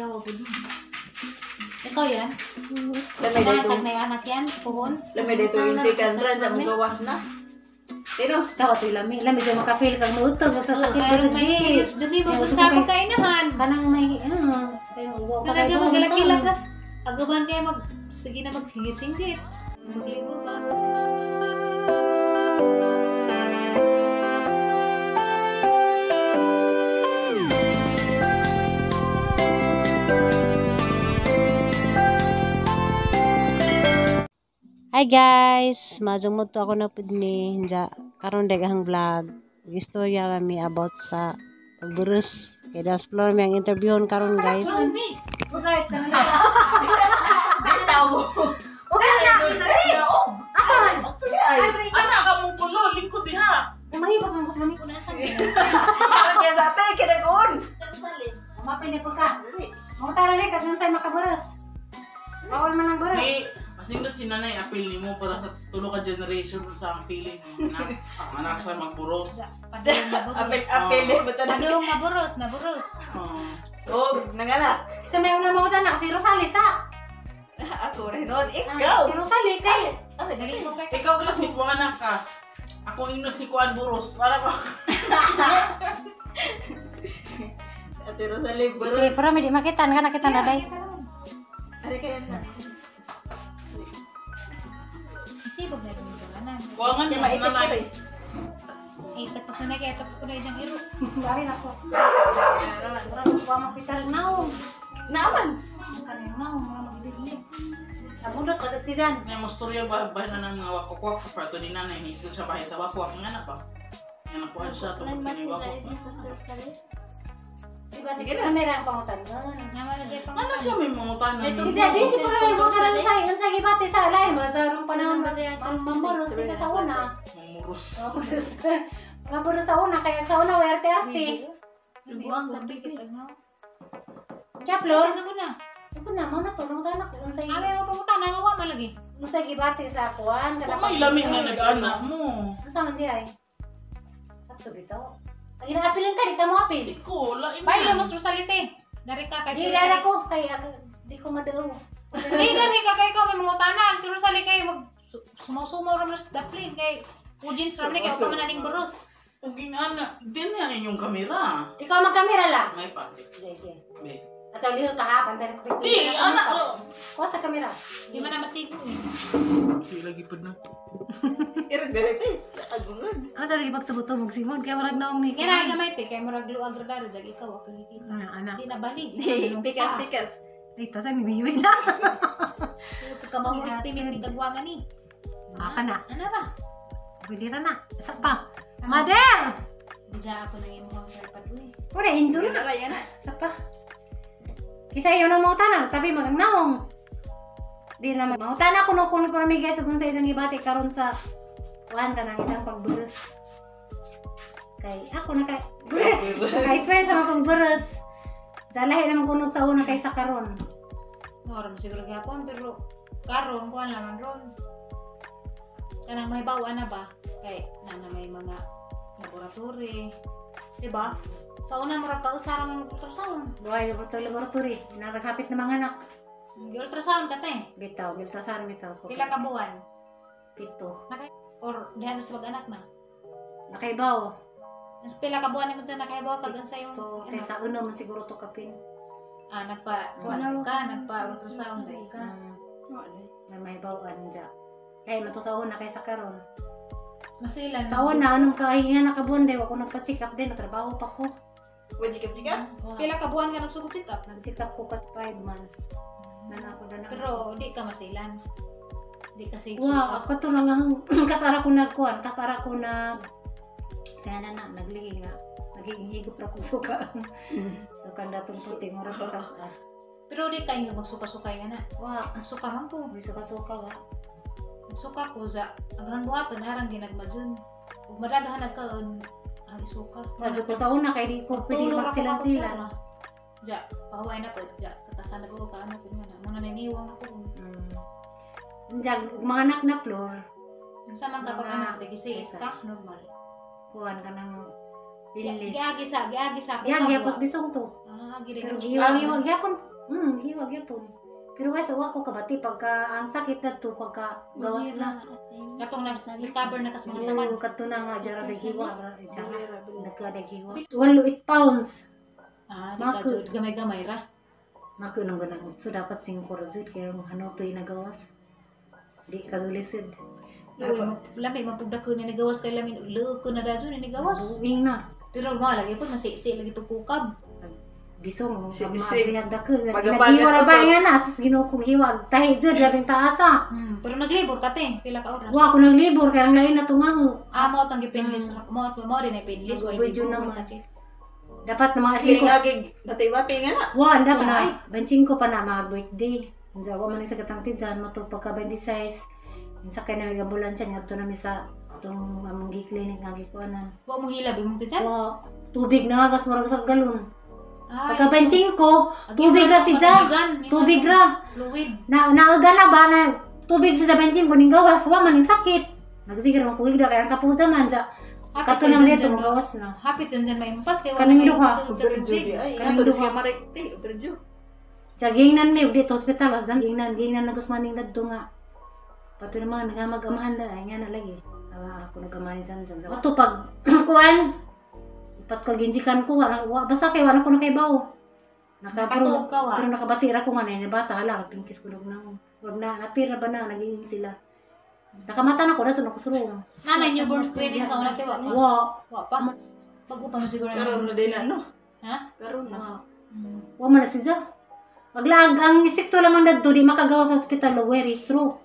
Jawa po din. Ikaw yan? Lamay dito. Nakakag na yung anak yan, puhon. Lamay dito yung chicken run sa mga gawas na. Sino? Ikaw ito lami. Lami dyan makafeel kang mautog. Sa sakit ko Pero sa may experience dyan, di ba? Sa pagkain naman. Kanang may, Kaya dyan magkalakilak na. Agaban kayo sige na maghigit-singgit. Maglibot ba? Hi guys, majung to ako na pud ni karon daghang vlog. Istorya rami about sa pagburus. Kay das floor mi ang interviewon karon guys. Oh guys, kanina. Bitaw. Asa man? Anak ka mong pulo, lingkod diha. Mahibas mo sa mami. Parang kaya sa ate, kinagoon. Mapili po ka. Mo tara ni kasi say makaburus. Bawal man ang burus. Masindot si nanay, apil ni mo para sa tulo ka generation sa ang feeling ng anak. Ang anak sa magburos. Padung maburos. Apel ba ito na? Padung maburos. Oh, nanganak. Sa may una mo tanak si Rosales ha. Ako rin nun. Ikaw. Si Rosales kay. Dali mo kay. Ikaw classmate mo anak ka. Ako ino si Kuan Buros. Alam ko. Ate Rosalie, Si buros. pero may di makita na nakita na day. Ari kaya na. Isibog na rin ito kanan. Kuwangan Di mo maitik nanay. ito eh. Tapos na kaya tapos ko na yung iro. Dari na ko. Mura mo pa makisal naong. Naman. Sana naong mura magdigli. Nabundot pa tizan. May mustorya ba na ng mga wakwak para to ni nanay. Hisil siya bahay sa wakwak. Ang anak ba? Yan nakuha siya. Tungkol ka ni wakwak. Diba sige kamera ang pangutan. Naman na dyan pang Ano siya may mga tanong? Ito, Kasi di si pero yung mga sa gibati sa lain ba sa rong panahon ba mamburos isa sa una. Mamurus. Mamburos sa una kaya sa una werte-arte. Buwang gabi kita no. Chaplor. Sa kuna. Ako na mo na tulong tanak kung sa Sabi mo pamutan na gawa malagi. sa gibati sa kuan Kung may lamig nga nag-anak mo. Sa man di ay. Sakto bitaw. Ang inaapilin ka di ka mo apil. Iko, lain Bailo mo Rosalite. Dari ka kay. Di dala ko kay di ko madaw. Dari ka kay ko may mga tanan. Si Rosalie kay mag sumaw-sumaw ra sa daplin kay Ujins ram ni kay pa mananing buros. Kung anak, din na inyong kamera. Ikaw magkamera lang. May pa. Sige. Be. At ang liho kahapan tayo ko Di, anak. Kuha sa kamera. Di man na masigo eh. Di lagi pa na. Irag-direct eh. Agungan. Ano talaga pagtubog-tubog simon kaya marag naong ni. Kaya na gamay te kay murag luag ra daro jag ikaw wa kagikita. Anak. Di na balik. Pikas. Ito sa nibiyoy na. Pagka mo estimate ni kagwangan ni. Aka na. Ano ra? Bilita na. Isa pa. Mother! Diya ako nang imong tripod uy. Pura injury na. Aray, yan na. Isa pa. Kisa yun ang mga tanang, tabi magang naong. Di naman. Mga tanang kuno-kuno pa namin guys kung sa isang ibati karon sa kuhan ka ng isang pagburus. Kay ako na kay naka-experience sa mga pagburus. Sa lahi naman kunod sa una kay sa karon. Moram siguro gapon pero karon kuan laman ron. Kanang may bawaan na ba? Kay na may mga laboratory. Di ba? Sa una murag kausara ng ultrasound. Buhay laboratory. Naraghapit na mga anak. Ultrasound ka te. Bitaw, biltasan bitaw ko. Pila ka buwan? Pito. Or diha na sa mag-anak na. Nakaibaw. Mas pila ka buwan nimo nakaibaw kag sa imong To, kay sa uno man siguro to kapin. kuan ka, nagpa ultrasound na ka. May bawaan dya. Kaya man to sa una kay sa karon. Masilan. Sa una, anong kahinga nakabonde, ako nagpa-check up din, natrabaho pa ko. Wajikap-jikap? Pila ka buwan ka nagsugod check up. Nag-check up ko kat 5 months. Nanako na Pero di ka masilan. Di kasi wow, ako to lang ang kasara ko nagkuan, kasara ko nag sana na nagligi nga. Naging higop ra ko suka. So kanda tong puti mo ra to kas. Pero di kayo magsuka-sukay ka na. Wa, Suka man ko. may suka-suka wa. Suka ko sa aghang buhaton harang ginagmadyon. Ug madaghan nagkaon ang isuka. Medyo ko sa una kay di ko pwede magsilan-silan. Ja, pahuway na po. Ja, katasan na ko ka ano ko nga na. Muna niniwang ako. Jag mga anak na floor, Sa man kapag Mga anak tigisi isa. ka normal. kuan ka ng bilis. Giagi sa Yan, yapos bisong to. Ah, giri Pero ka. giwang-iwang, yapon Hiwag yun po. Pero guys, awa ko kabati pagka ang sakit na to pagka gawas na. Katong nag-recover na kas mga samad. Oo, kato na nga jara naghiwa, jara Dili ra, dili. naghiwa. 8 pounds. Ah, di Mako. ka jud gamay-gamay ra. Mako nang ganang utso dapat 5 ra jud kaya ano to'y nagawas. Di ka dulisid. Luoy mo lami mapugda ko ni nagawas kay lamin luo ko na daso ni nagawas. Buwing na. Pero mo lagi pud masiksi lagi pud kukab. Bisong Sik- maabiyag da ko. Pagapagas Naghiwa ra ko ba to. nga na sus Ginoo kong hiwag. Tahi jud labing taasa. Pero naglibor ka te, pila ka oras? Wa ko naglibor kaya ang lain na tungaho. Ah, mo tong gipinlis. Mo din ay pinlis, Mag- way medyo di naman. mo sakit. Dapat na mga Kining 5. agig bati-bati nga na. Wa anda pa Why? na. Benching ko pa na mga birthday. Unsa wa man sa katang tidyan mo to pagka 26. Sa kay na may ambulansya ngadto na mi sa tong among clinic nga gikuanan. Wa mo hilab imong tiyan. Wa tubig na gas murag sa galon. Ay, Pagka benching ko, agi tubig mo ra si to Ja. katubigan, ni Tubig ano, ra. Fluid. Naagala ba na tubig sa benching ko ning gawas wa man ning sakit. Nagsigir man kuig da kay ang kapuza man ja. Kato nang dito mo gawas na. Hapit dyan maimpas kay Kaning may duha. sud sa Perjo tubig. di ay. Kaning Ato dis duha. ka marekti, perjo. Jagingnan mi dito hospital as gingnan nagasmaning dadto nga. Papirma nga mag-amahan da ay nga na lagi. Ako nagamahan dyan. Ato pag kuan ipat ko ginjikan ko wala basta kay wala ko na kay bawo. Nakatuog ka wa. Pero nakabati ra ko nga na bata hala pinkis ko na. Wag na napira ba na naging sila. Nakamata na ko na to nakusurong. Nanay newborn screening sa una tiwa pa. Wa Wa pa. Pag-upa mo siguro Karon na din na no. Ha? Karon na. wa wa man na siya. Maglaag ang isikto lamang dadto di makagawa sa ospital lo registro.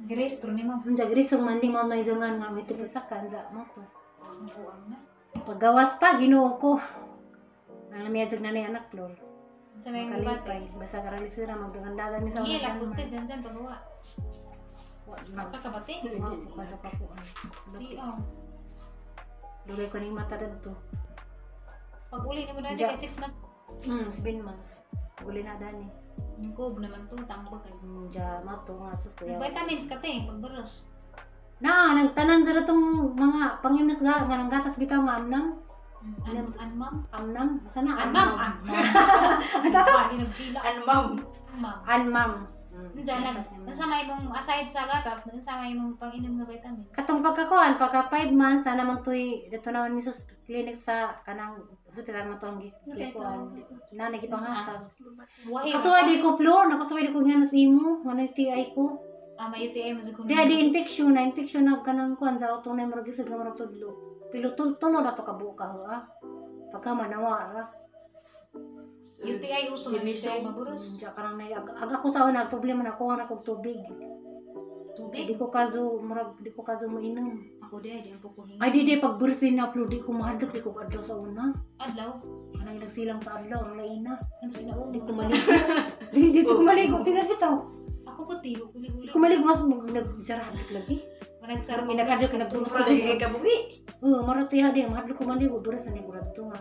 Girestro nimo. Unja registro man di mo na izangan nga may tipisakan sa mo to. Ang kuang na. Paggawas pa Ginoo ko. Namiyajag na ni anak Flor. Sa may Kalipay, gibate. basta karali sila magdagandagan ni sa Sige, unasan lakot man. ka dyan pagawa. Kakabati. Pasok ako. Di oh. Dugay ko ning mata dadto. Pag uli ni mo dati Ja. kay 6 months. 7 months. Guli na dani. Ang kub naman to, tambag kay. Ja mato nga sus ko yaw. Vitamins ka te, pagbaros. Nagtanan sa tong mga panginas nga nang gatas bitaw nga amnam. Anmam. Amnam, sana Anmam. amnam. Tato. Ani nagpila. Anmam. Anmam. Anmam. Diyan nagsama imong aside sa gatas, nagsama imong pang-inom nga vitamins. Katong pagkakuan, pagka 5 months na naman to'y dito naman ni sa clinic sa kanang hospital mo itong gikuan. Nanay gipanghatag. Wahi. Kasuway di ko Flor, nakasuway di ko nga nas imo, ano yung TI ko. May UTI mo sa kuno. Di infection na kanang kuan sa auto na murag isig nga murag tudlo. Pilo tulo na to kabuka ha. Pagka manawa ra. UTI uso man UTI maburos. Diya karang nay aga ko sa una problema na kuha na kog tubig. Tubig. Di ko kazo murag di ko kazo mainom. Ako di ako ko hinga. Ay di pag burst din na upload di ko mahadlok di ko adlaw sa una. Adlaw. Anang nagsilang sa adlaw ang laina. Ano sina ulo? Di ko maligo. Di ko maligo tinabitaw. Ako po tiyo Di kuli-kuli. ko maligo mas nagjarahadlok lagi. Nagsarap Sarap inakadlok na Ako nagtulog. nagiging kabuhi. Marati ha di mahadlok ko maligo burst na di ko radto nga.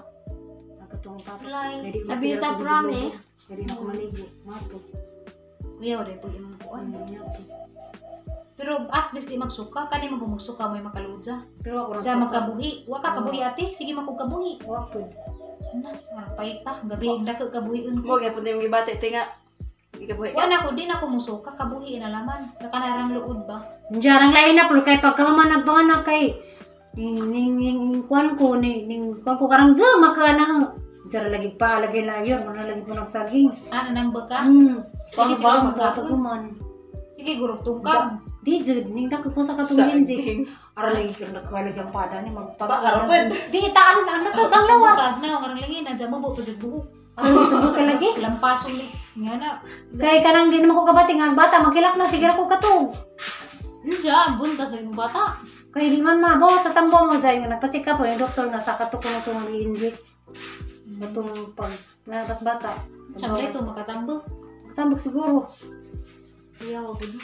Nakatong tapos. Lai. Jadi Abita prami. Jadi ako maligo. Mato. Kuya ore pag imong kuan. Ano niya to. Pero at least di magsuka, kani mo magsuka may makaludya. Pero ako Sa magkabuhi, wa ka kabuhi ate, sige magkabuhi. Wapod. Na, marapay ta, gabi ang dako kabuhiun Mo ko. gyapon yung gibati tinga. Ikabuhi ka. Kuan ako din ako musuka kabuhi na laman. Nakanarang luod ba? Jarang lain na pero kay pagkahuman nagpanganak kay ning kuan ko ning kuan ko karang zo makana. Jara lagi pa lagi layon mo lagi po nagsaging. Ano nang baka? Pang Sige, bang sige, pagkahuman. Sige gurok tungkab. Di jud ning dako ko sa katong ginji. Saging. Ara lagi kang nagkalig ang pada ni magpag. Paarapad. Di taan ang nagkagang lawas. Kag na karang lingin na mo po pajud buhok. Ano tubog ka lagi? Lampason ni. Nga na. Kay kanang di naman ko kabati nga ang bata magkilak na sige ko katong. Diyan, buntas ng bata. Kay di man mabawas sa tambo mo dyan nga nagpa-check up po yung doktor nga sa katukon ito nga i-inject. Itong pag nalapas bata. Siyempre ito makatambok. Tambok siguro. Iya, wag din.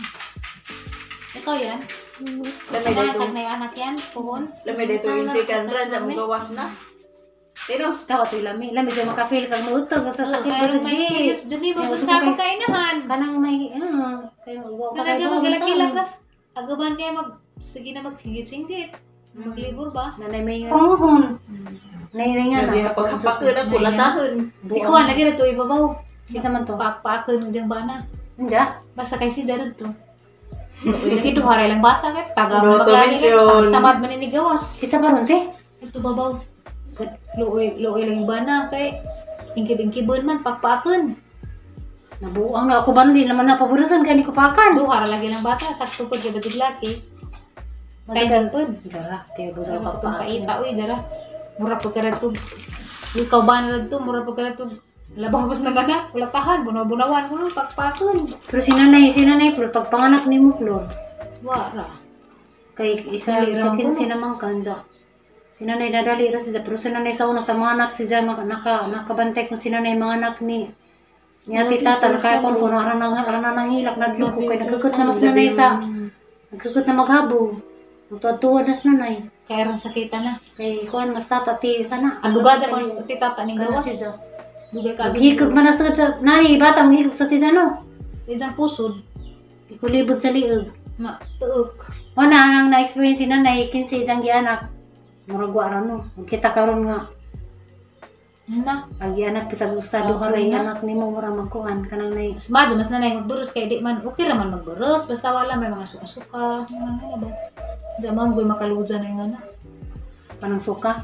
Ikaw yan? Lamay dito. Nakakag na yung anak yan? Puhon? Lamay dito yung chicken ran sa mong gawas na. Tino. Ikaw ito lami. Lami dyan makafeel kag mautog sa sakit Kaya ba sa may di. experience dyan di ba Kaya sa gusto ko kainahan? Kanang may kayo go ka Kaya dyan magkilak-kilak nas. Agaban kayo sige na maghigit-singgit. Maglibur ba? Nanay may panghon. Nay nga Hindi na. paghapak na pula tahon. Si Kuan lagi na ito ibabaw. Kita man to. Pakpakan ng bana. Anja. Basta kay si Jared to. Lagi 2 hari lang bata kay taga No, maglagi kay tumisyon. samad man ni gawas. Kisa pa ron si. Ito babaw. Luoy lang bana kay ingkib-ingkibon man pakpakan. Nabuang na ako ba di naman napaburusan kay ni kupakan. 2 hari lagi lang bata sakto pud kay batig laki. Masakan Timing pud. Dara, tiyo sa Sa papa. paita uy jara. Mura pa kara to. Ikaw ba na to mura pa kara to. Labaw pas nang anak, ulatahan, bunaw-bunawan ko pakpakan. Pero sinanay Flor pagpanganak ni mo Flor. Wara. Kay ikakin sinamang kanja. Sinanay nadali ra siya pero sinanay sa una sa mga anak siya nakabantay kung sinanay mga anak ni ati tata nakayapon ko na nang hilak na ko kay nagkukut na mas nanay sa nagkukut na maghabo. Tuwa-tuwa na sa nanay. Kaya ran sakita na. Kay kuan mas tata ti sana. Aduga sa kung titata ning Kana gawas. siya. Dugay ka. Hikog man na sa nani bata manghikog sa tisano. Sa isang pusod. Ikulibot sa liog. Tuok. Wala nang na-experience si nanay kinsa isang gianak. Murag wa ra no. Kita karon nga Na. agi anak pisag sa duha Okay kay na. anak nimo mura magkuan kanang nay Mas madyo mas nanay magburos kay di man okay ra man magburos basta wala may mga suka-suka. Ano ba? Diyan mo goy makaluja na yung ana. kanang suka.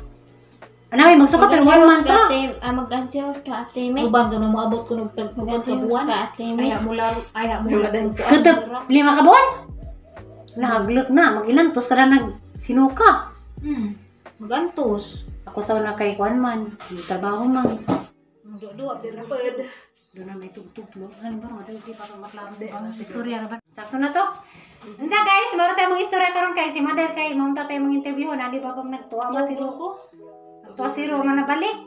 Ana may magsuka pero one month ra. Mag-adyaw ka ate me. Uban ka na maabot ko ng Mag-adyaw tagbuwan. ka ate me. Aya mo laro, aya mo Wala laro. din. Ketep 5 ka buwan. Nahaglok na magilantos kada nag sinuka. Magantos. Ako sa una kay kuan man, trabaho man. Dua pero Doon na may tugtuglo. Ano ba nga di pa maklaro sa mga istorya ra ba? Sakto na to. Unsa guys, maro tayo mga istorya karon kay si Mother kay mao ta tayo mga interview na di ba pag nagtuwa Mas masiro ko. Nagtuwa si Roma na balik.